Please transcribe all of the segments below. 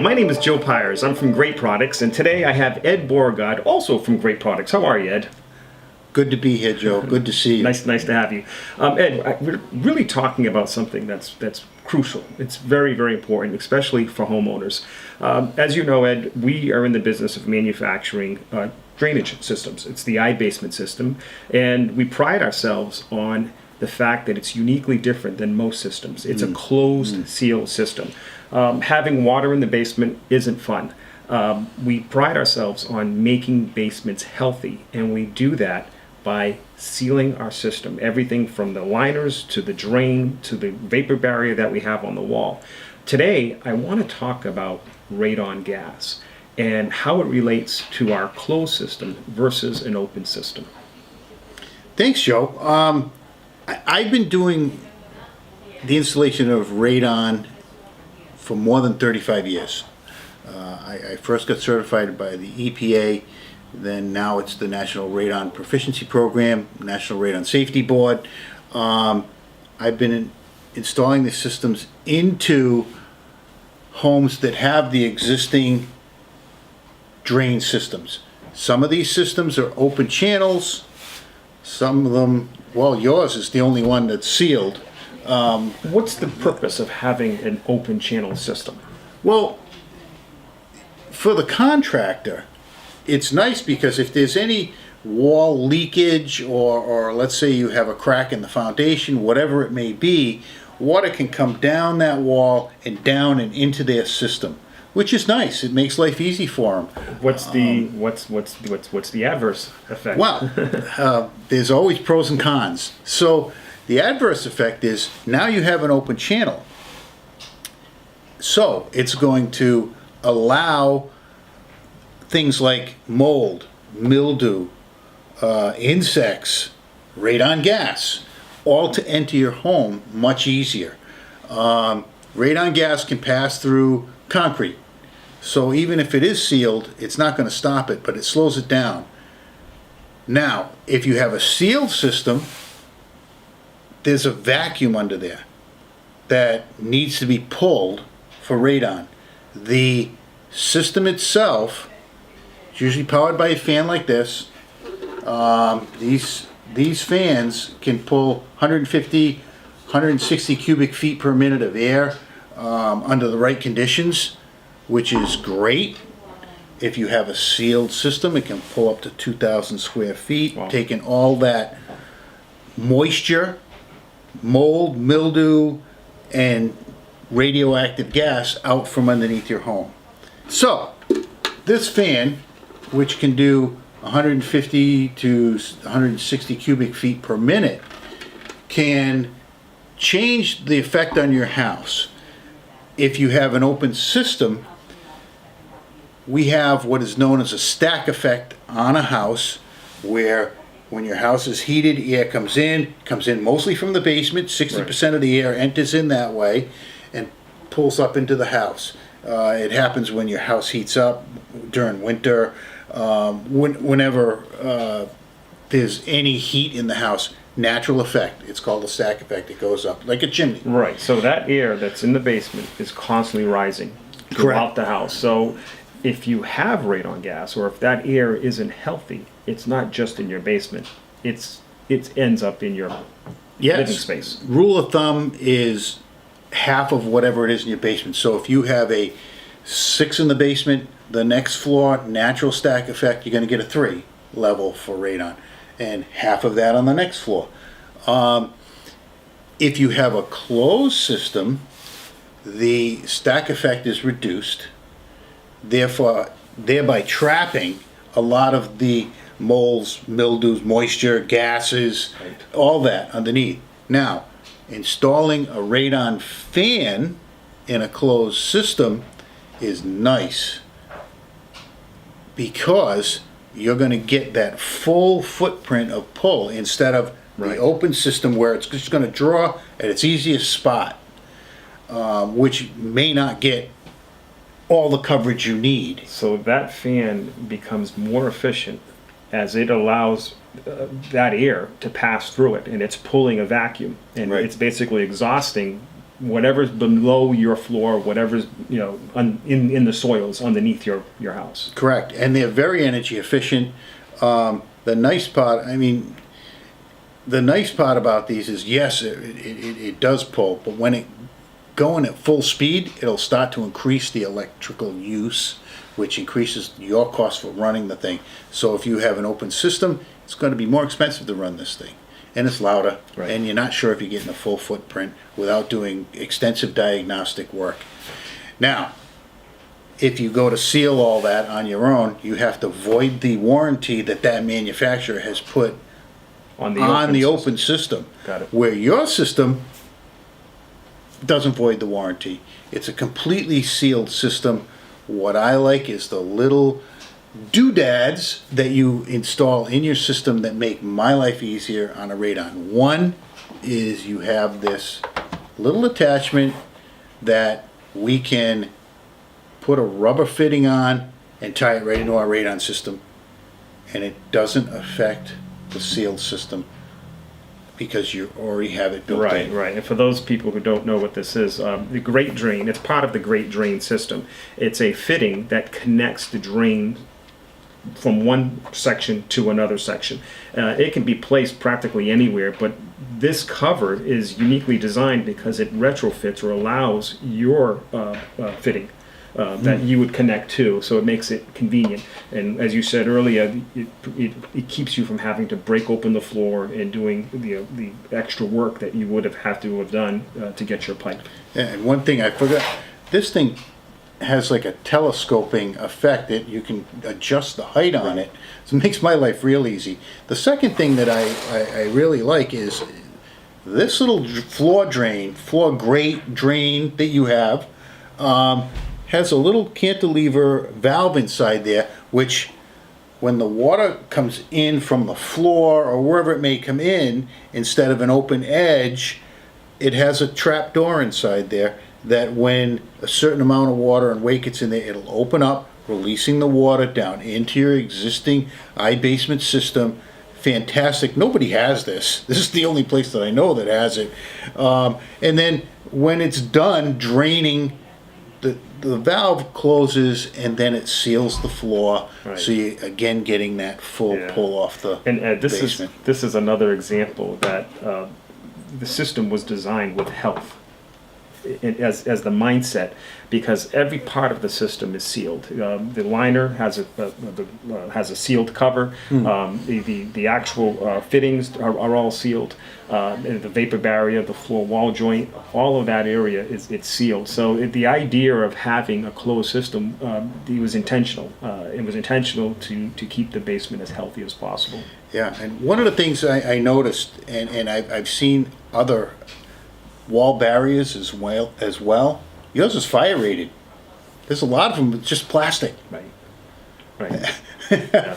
my name is Joe Pyers. I'm from Great Products, and today I have Ed Beauregard, also from Great Products. How are you, Ed? Good to be here, Joe. Good to see you. Nice to have you. Ed, we're really talking about something that's crucial. It's very, very important, especially for homeowners. As you know, Ed, we are in the business of manufacturing drainage systems. It's the iBasement system, and we pride ourselves on the fact that it's uniquely different than most systems. It's a closed seal system. Having water in the basement isn't fun. We pride ourselves on making basements healthy, and we do that by sealing our system. Everything from the liners to the drain to the vapor barrier that we have on the wall. Today, I want to talk about radon gas and how it relates to our closed system versus an open system. Thanks, Joe. I've been doing the installation of radon for more than 35 years. I first got certified by the EPA, then now it's the National Radon Proficiency Program, National Radon Safety Board. I've been installing the systems into homes that have the existing drain systems. Some of these systems are open channels, some of them, well, yours is the only one that's sealed. What's the purpose of having an open channel system? Well, for the contractor, it's nice because if there's any wall leakage or let's say you have a crack in the foundation, whatever it may be, water can come down that wall and down and into their system, which is nice. It makes life easy for them. What's the adverse effect? Well, there's always pros and cons. So the adverse effect is now you have an open channel. So it's going to allow things like mold, mildew, insects, radon gas, all to enter your home much easier. Radon gas can pass through concrete. So even if it is sealed, it's not going to stop it, but it slows it down. Now, if you have a sealed system, there's a vacuum under there that needs to be pulled for radon. The system itself is usually powered by a fan like this. These fans can pull 150, 160 cubic feet per minute of air under the right conditions, which is great. If you have a sealed system, it can pull up to 2,000 square feet, Wow. taking all that moisture, mold, mildew, and radioactive gas out from underneath your home. So, this fan, which can do 150 to 160 cubic feet per minute, can change the effect on your house. If you have an open system, we have what is known as a stack effect on a house, where when your house is heated, air comes in mostly from the basement. 60% of the air enters in that way and pulls up into the house. It happens when your house heats up during winter, whenever there's any heat in the house. Natural effect. It's called a stack effect. It goes up like a chimney. Right. So that air that's in the basement is constantly rising throughout the house. So if you have radon gas, or if that air isn't healthy, it's not just in your basement. It ends up in your living space. Rule of thumb is half of whatever it is in your basement. So if you have a 6 in the basement, the next floor, natural stack effect, you're going to get a 3 level for radon, and half of that on the next floor. If you have a closed system, the stack effect is reduced, thereby trapping a lot of the molds, mildews, moisture, gases, all that underneath. Now, installing a radon fan in a closed system is nice because you're going to get that full footprint of pull instead of the open system where it's just going to draw at its easiest spot, which may not get all the coverage you need. So that fan becomes more efficient as it allows that air to pass through it, and it's pulling a vacuum, and it's basically exhausting whatever's below your floor, whatever's in the soils underneath your house. Correct, and they're very energy efficient. The nice part, the nice part about these is, yes, it does pull, but when it going at full speed, it'll start to increase the electrical use, which increases your cost for running the thing. So if you have an open system, it's going to be more expensive to run this thing. And it's louder, Right. and you're not sure if you're getting a full footprint without doing extensive diagnostic work. Now, if you go to seal all that on your own, you have to void the warranty that manufacturer has put On the open system. Got it. Where your system doesn't void the warranty. It's a completely sealed system. What I like is the little doodads that you install in your system that make my life easier on a radon. One is you have this little attachment that we can put a rubber fitting on and tie it right into our radon system, and it doesn't affect the sealed system because you already have it built in. Right. And for those people who don't know what this is, the grate drain, it's part of the grate drain system. It's a fitting that connects the drain from one section to another section. It can be placed practically anywhere, but this cover is uniquely designed because it retrofits or allows your fitting that you would connect to, so it makes it convenient. And as you said earlier, it keeps you from having to break open the floor and doing the extra work that you would have to have done to get your pipe. And one thing I forgot, this thing has like a telescoping effect that you can adjust the height on it. So it makes my life real easy. The second thing that I really like is this little floor grate drain that you have has a little cantilever valve inside there, which when the water comes in from the floor or wherever it may come in, instead of an open edge, it has a trap door inside there that when a certain amount of water and weight gets in there, it'll open up, releasing the water down into your existing iBasement system. Fantastic. Nobody has this. This is the only place that I know that has it. And then when it's done draining, the valve closes and then it seals the floor. Right. So you again getting that full pull off the And this basement. this is another example that the system was designed with health as the mindset, because every part of the system is sealed. The liner has a sealed cover. The actual fittings are all sealed. And the vapor barrier, the floor wall joint, all of that area it's sealed. So the idea of having a closed system, it was intentional. It was intentional to keep the basement as healthy as possible. Yeah, and one of the things I noticed, and I've seen other wall barriers as well. Yours is fire rated. There's a lot of them with just plastic. Right. Yeah.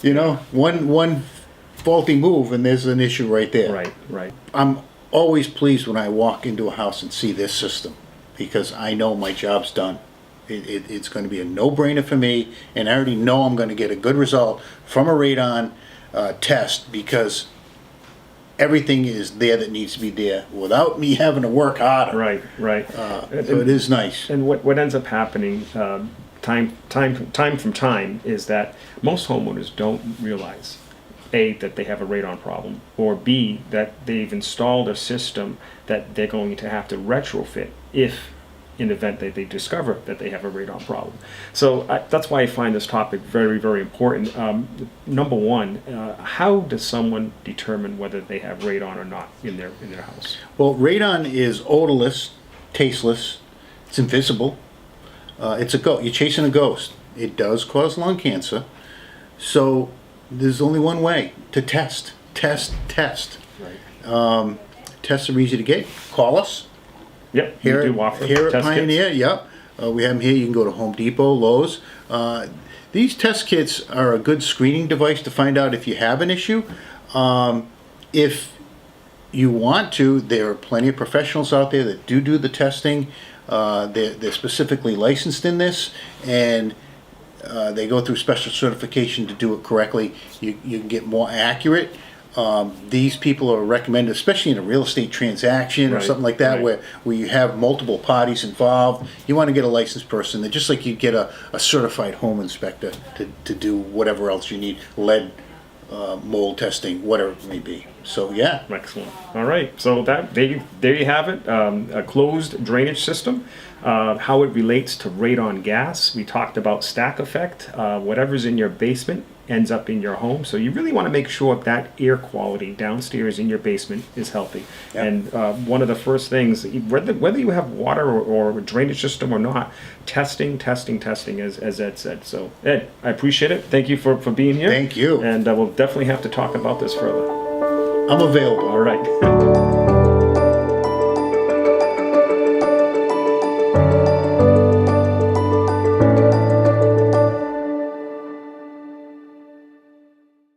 You know, one faulty move and there's an issue right there. Right. I'm always pleased when I walk into a house and see this system because I know my job's done. It's going to be a no-brainer for me, and I already know I'm going to get a good result from a radon test because everything is there that needs to be there without me having to work harder. Right. So it is nice. And what ends up happening time from time is that most homeowners don't realize A, that they have a radon problem, or B, that they've installed a system that they're going to have to retrofit if in the event that they discover that they have a radon problem. So that's why I find this topic very, very important. Number one, how does someone determine whether they have radon or not in their house? Well, radon is odorless, tasteless, it's invisible. It's a ghost. You're chasing a ghost. It does cause lung cancer. So there's only one way to test. Right. Tests are easy to get. Call us. Yep. Here you do offer at test Pioneer, kits. yep. We have them here. You can go to Home Depot, Lowe's. These test kits are a good screening device to find out if you have an issue. If you want to, there are plenty of professionals out there that do the testing. They're specifically licensed in this, and they go through special certification to do it correctly. You can get more accurate. These people are recommended, especially in a real estate transaction or Right, something like that, right. where you have multiple parties involved. You want to get a licensed person, that just like you get a certified home inspector to do whatever else you need, lead, mold testing, whatever it may be. So yeah, Excellent. All right. So there you have it. A closed drainage system. How it relates to radon gas. We talked about stack effect. Whatever's in your basement ends up in your home. So you really want to make sure that air quality downstairs in your basement is healthy. Yeah. And one of the first things, whether you have water or a drainage system or not, testing, as Ed said. So Ed, I appreciate it. Thank you for being here. Thank you. And we'll definitely have to talk about this further. I'm available. All right.